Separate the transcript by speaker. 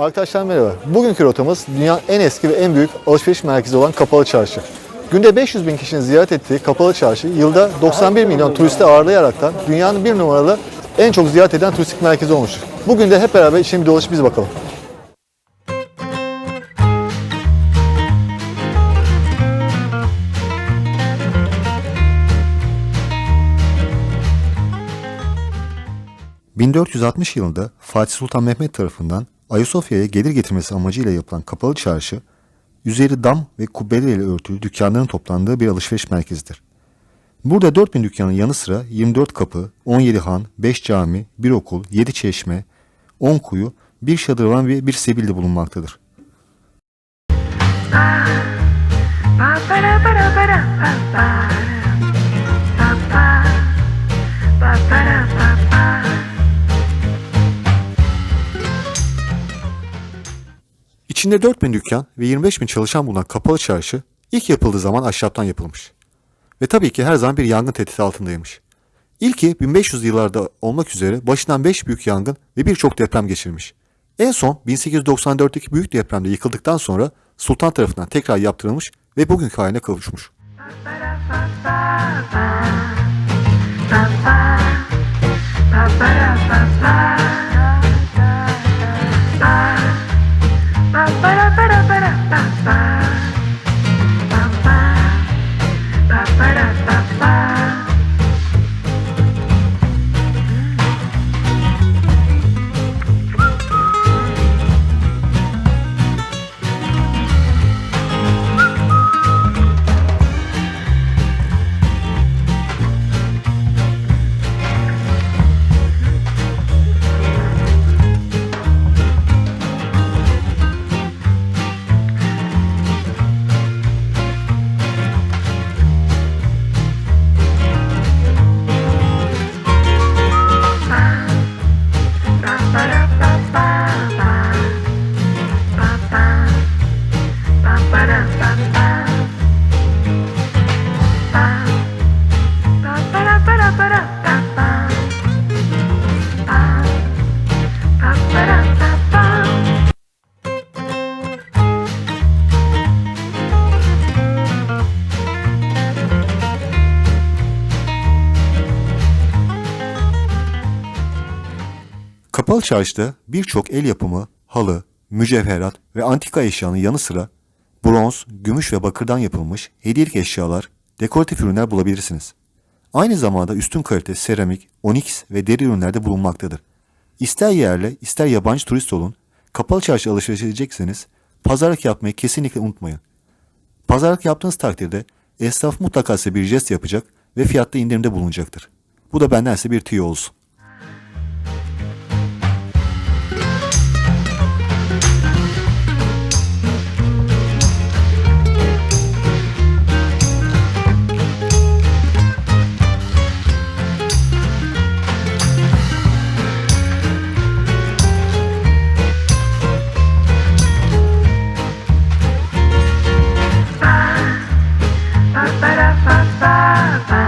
Speaker 1: Arkadaşlar merhaba. Bugünkü rotamız dünyanın en eski ve en büyük alışveriş merkezi olan Kapalı Çarşı. Günde 500 bin kişinin ziyaret ettiği Kapalı Çarşı, yılda 91 milyon turisti ağırlayaraktan dünyanın bir numaralı en çok ziyaret eden turistik merkezi olmuştur. Bugün de hep beraber içine bir dolaşıp biz bakalım. ...1460 yılında Fatih Sultan Mehmet tarafından Ayasofya'ya gelir getirmesi amacıyla yapılan Kapalı Çarşı, üzeri dam ve kubbelerle örtülü dükkanların toplandığı bir alışveriş merkezidir. Burada 4000 dükkanın yanı sıra 24 kapı, 17 han, 5 cami, 1 okul, 7 çeşme, 10 kuyu, 1 şadırvan ve 1 sebil de bulunmaktadır. İçinde 4000 dükkan ve 25 bin çalışan bulunan Kapalı Çarşı ilk yapıldığı zaman ahşaptan yapılmış. Ve tabii ki her zaman bir yangın tehdidi altındaymış. İlki 1500'lü yıllarda olmak üzere başından 5 büyük yangın ve birçok deprem geçirmiş. En son 1894'teki büyük depremde yıkıldıktan sonra sultan tarafından tekrar yaptırılmış ve bugünkü haline kavuşmuş. Kapalı Çarşı'da birçok el yapımı, halı, mücevherat ve antika eşyanın yanı sıra bronz, gümüş ve bakırdan yapılmış hediyelik eşyalar, dekoratif ürünler bulabilirsiniz. Aynı zamanda üstün kalite seramik, oniks ve deri ürünler de bulunmaktadır. İster yerli, ister yabancı turist olun, Kapalı Çarşı alışveriş edecekseniz pazarlık yapmayı kesinlikle unutmayın. Pazarlık yaptığınız takdirde esnaf mutlaka size bir jest yapacak ve fiyatta indirimde bulunacaktır. Bu da benden size bir tüyo olsun.
Speaker 2: Ba ba ba ba ba.